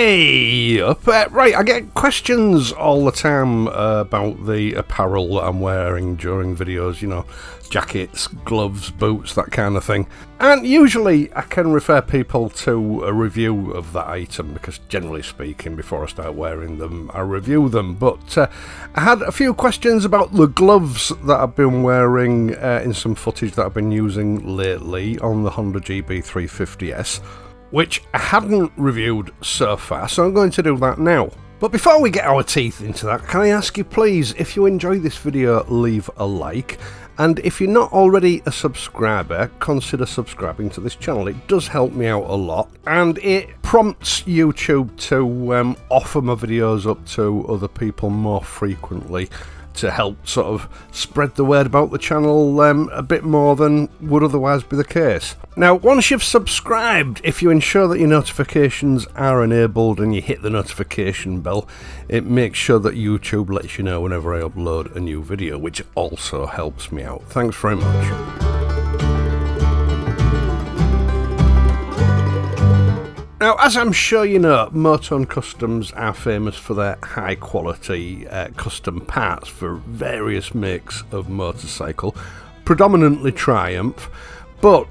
Hey up! Right, I get questions all the time about the apparel that I'm wearing during videos, you know, jackets, gloves, boots, that kind of thing. And usually I can refer people to a review of that item because generally speaking, before I start wearing them, I review them. But I had a few questions about the gloves that I've been wearing in some footage that I've been using lately on the Honda GB350S. Which I hadn't reviewed so far, so I'm going to do that now. But before we get our teeth into that, can I ask you please, if you enjoy this video, leave a like, and if you're not already a subscriber, consider subscribing to this channel. It does help me out a lot, and it prompts YouTube to offer my videos up to other people more frequently, to help sort of spread the word about the channel a bit more than would otherwise be the case. Now, once you've subscribed, if you ensure that your notifications are enabled and you hit the notification bell, it makes sure that YouTube lets you know whenever I upload a new video, which also helps me out. Thanks very much. Now, as I'm sure you know, Motorn Customs are famous for their high quality custom parts for various makes of motorcycle, predominantly Triumph, but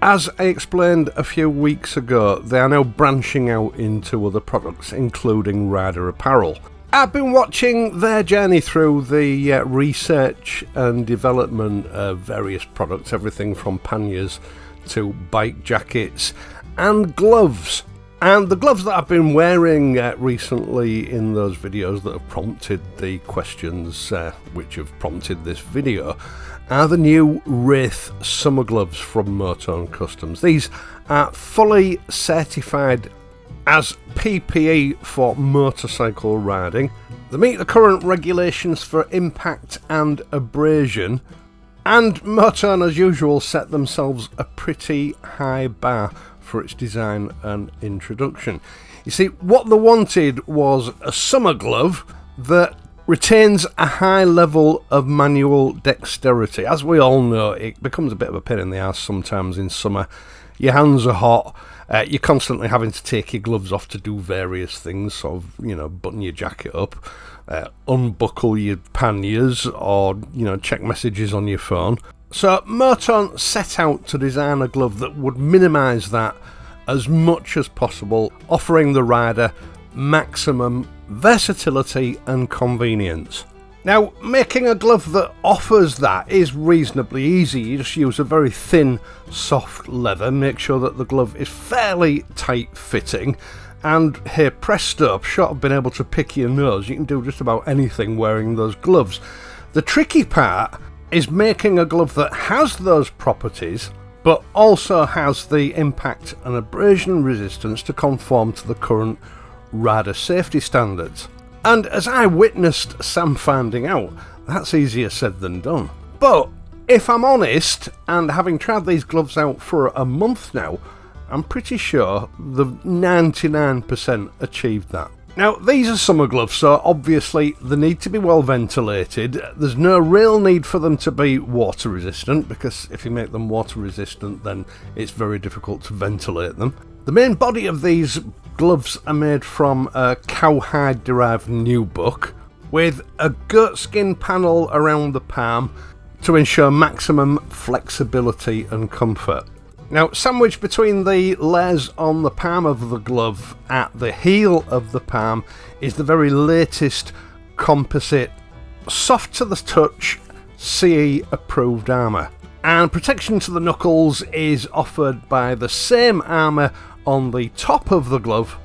as I explained a few weeks ago, they are now branching out into other products, including rider apparel. I've been watching their journey through the research and development of various products, everything from panniers to bike jackets and gloves. And the gloves that I've been wearing recently in those videos that have prompted the questions which have prompted this video are the new WRAITH summer gloves from Motorn Customs. These are fully certified as PPE for motorcycle riding. They meet the current regulations for impact and abrasion, and Motorn as usual set themselves a pretty high bar for its design and introduction. You see, what they wanted was a summer glove that retains a high level of manual dexterity. As we all know, it becomes a bit of a pain in the ass sometimes in summer. Your hands are hot, you're constantly having to take your gloves off to do various things, sort of, you know, button your jacket up, unbuckle your panniers, or, you know, check messages on your phone. So Motorn set out to design a glove that would minimise that as much as possible, offering the rider maximum versatility and convenience. Now, making a glove that offers that is reasonably easy. You just use a very thin, soft leather, make sure that the glove is fairly tight fitting, and hey presto, short of being able to pick your nose, you can do just about anything wearing those gloves. The tricky part is making a glove that has those properties but also has the impact and abrasion resistance to conform to the current rider safety standards. And as I witnessed Sam finding out, that's easier said than done. But if I'm honest, and having tried these gloves out for a month now, I'm pretty sure they've 99% achieved that. Now, these are summer gloves, so obviously they need to be well ventilated. There's no real need for them to be water resistant, because if you make them water resistant, then it's very difficult to ventilate them. The main body of these gloves are made from a cowhide derived nubuck, with a goatskin panel around the palm to ensure maximum flexibility and comfort. Now, sandwiched between the layers on the palm of the glove at the heel of the palm is the very latest composite, soft to the touch, CE approved armour. And protection to the knuckles is offered by the same armour on the top of the glove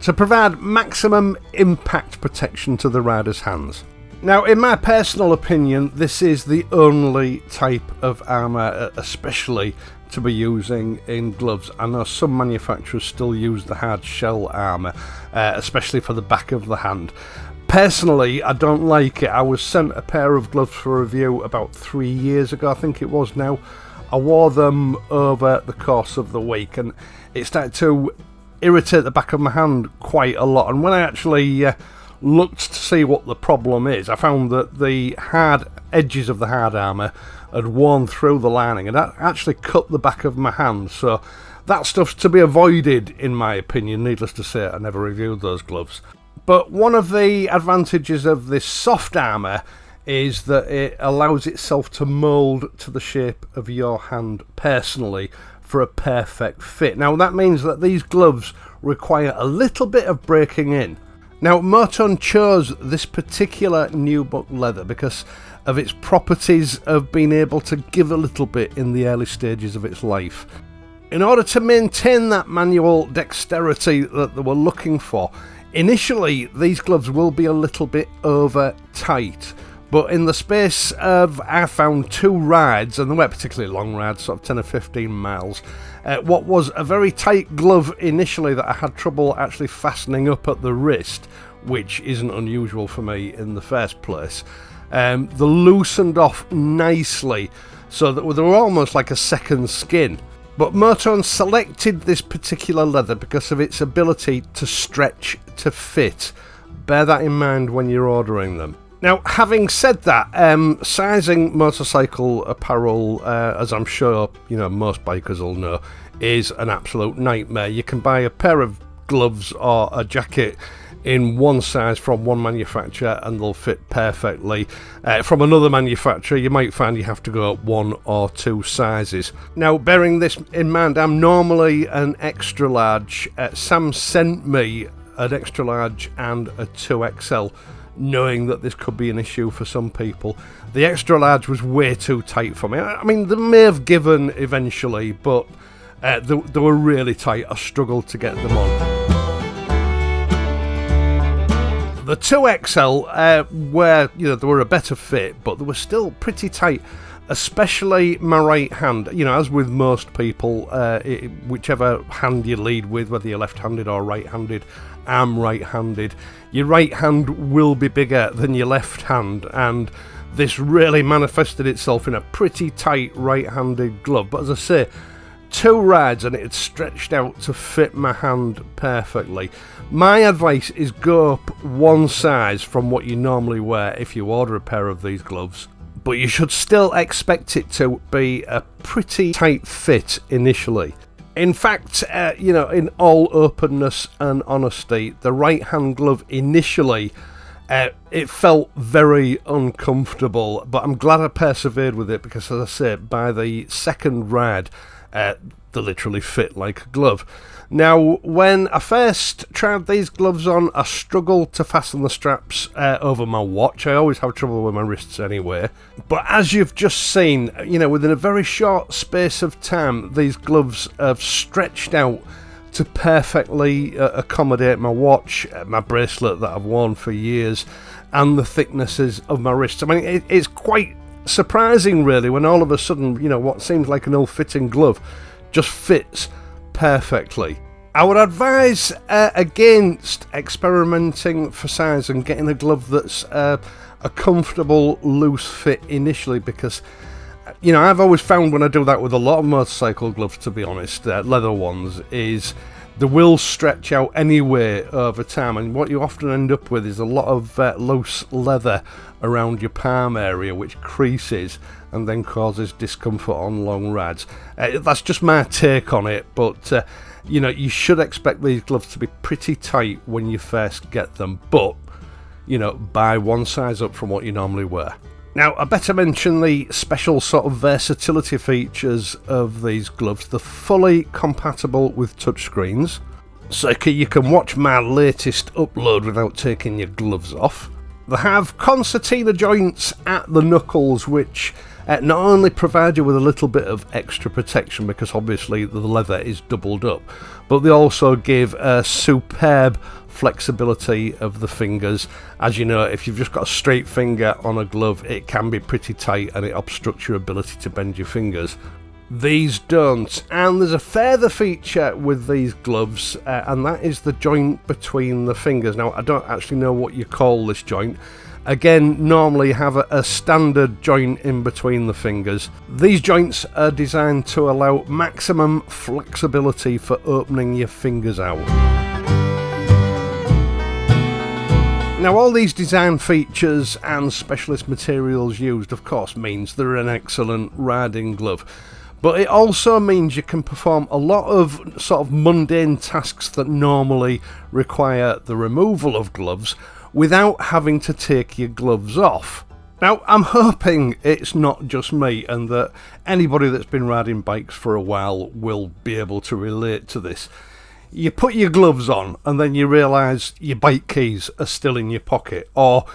to provide maximum impact protection to the rider's hands. Now, in my personal opinion, this is the only type of armour, especially to be using in gloves. I know some manufacturers still use the hard shell armour, especially for the back of the hand. Personally, I don't like it. I was sent a pair of gloves for review about 3 years ago, I think it was now. I wore them over the course of the week and it started to irritate the back of my hand quite a lot. And when I actually looked to see what the problem is, I found that the hard edges of the hard armour had worn through the lining and that actually cut the back of my hand. So that stuff's to be avoided, in my opinion. Needless to say, I never reviewed those gloves. But one of the advantages of this soft armour is that it allows itself to mould to the shape of your hand personally for a perfect fit. Now that means that these gloves require a little bit of breaking in. Now Moton chose this particular nubuck leather because of its properties of being able to give a little bit in the early stages of its life. In order to maintain that manual dexterity that they were looking for, initially these gloves will be a little bit over tight. But in the space of, I found 2 rides, and they weren't particularly long rides, sort of 10 or 15 miles, what was a very tight glove initially that I had trouble actually fastening up at the wrist, which isn't unusual for me in the first place. They loosened off nicely, so that they were almost like a second skin. But Moton selected this particular leather because of its ability to stretch to fit. Bear that in mind when you're ordering them. Now, having said that, sizing motorcycle apparel, as I'm sure most bikers will know, is an absolute nightmare. You can buy a pair of gloves or a jacket in one size from one manufacturer and they'll fit perfectly. From another manufacturer, you might find you have to go up 1 or 2 sizes. Now, bearing this in mind, I'm normally an extra large. Sam sent me an extra large and a 2XL. Knowing that this could be an issue for some people. The extra large was way too tight for me. I mean, they may have given eventually, but they were really tight. I struggled to get them on. The 2XL were, they were a better fit, but they were still pretty tight, especially my right hand. As with most people, whichever hand you lead with, whether you're left-handed or right-handed, I'm right-handed. Your right hand will be bigger than your left hand, and this really manifested itself in a pretty tight right-handed glove. But as I say, 2 rides and it had stretched out to fit my hand perfectly. My advice is go up 1 size from what you normally wear if you order a pair of these gloves, but you should still expect it to be a pretty tight fit initially. In fact, in all openness and honesty, the right-hand glove initially, it felt very uncomfortable, but I'm glad I persevered with it because, as I say, by the second ride, they literally fit like a glove. Now, when I first tried these gloves on, I struggled to fasten the straps over my watch. I always have trouble with my wrists anyway. But as you've just seen, within a very short space of time, these gloves have stretched out to perfectly accommodate my watch, my bracelet that I've worn for years, and the thicknesses of my wrists. I mean, it's quite surprising, really, when all of a sudden, what seems like an ill-fitting glove just fits perfectly. I would advise against experimenting for size and getting a glove that's a comfortable loose fit initially, because I've always found when I do that with a lot of motorcycle gloves, to be honest, leather ones, is they will stretch out anyway over time, and what you often end up with is a lot of loose leather around your palm area, which creases and then causes discomfort on long rides. That's just my take on it, but you should expect these gloves to be pretty tight when you first get them, but buy 1 size up from what you normally wear. Now, I better mention the special sort of versatility features of these gloves. They're fully compatible with touchscreens, so you can watch my latest upload without taking your gloves off. They have concertina joints at the knuckles, which not only provide you with a little bit of extra protection, because obviously the leather is doubled up, but they also give a superb flexibility of the fingers. As you know, if you've just got a straight finger on a glove, it can be pretty tight and it obstructs your ability to bend your fingers. These don't, and there's a further feature with these gloves, and that is the joint between the fingers. Now, I don't actually know what you call this joint. Again, normally have a standard joint in between the fingers. These joints are designed to allow maximum flexibility for opening your fingers out. Now, all these design features and specialist materials used, of course, means they're an excellent riding glove. but it also means you can perform a lot of sort of mundane tasks that normally require the removal of gloves without having to take your gloves off. Now, I'm hoping it's not just me and that anybody that's been riding bikes for a while will be able to relate to this. You put your gloves on and then you realise your bike keys are still in your pocket, or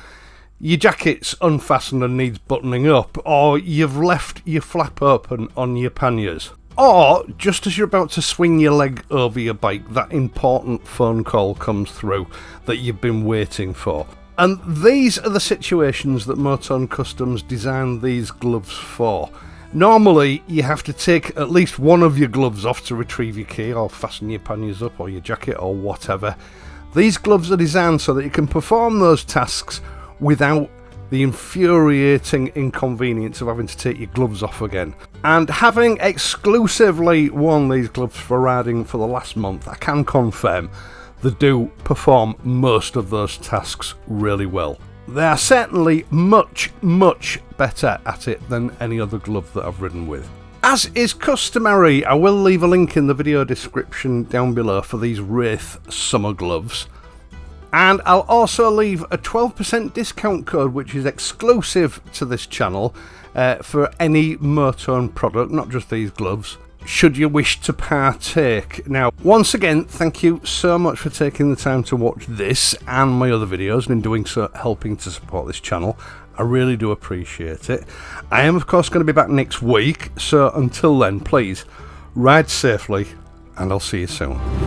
your jacket's unfastened and needs buttoning up, or you've left your flap open on your panniers. Or, just as you're about to swing your leg over your bike, that important phone call comes through that you've been waiting for. And these are the situations that Motorn Customs designed these gloves for. Normally, you have to take at least one of your gloves off to retrieve your key, or fasten your panniers up, or your jacket, or whatever. These gloves are designed so that you can perform those tasks without the infuriating inconvenience of having to take your gloves off again. And having exclusively worn these gloves for riding for the last month, I can confirm they do perform most of those tasks really well. They are certainly much, much better at it than any other glove that I've ridden with. As is customary, I will leave a link in the video description down below for these WRAITH summer gloves. And I'll also leave a 12% discount code which is exclusive to this channel for any Motorn product, not just these gloves, should you wish to partake. Now, once again, thank you so much for taking the time to watch this and my other videos, and in doing so helping to support this channel. I really do appreciate it. I am of course going to be back next week, so until then, please ride safely and I'll see you soon.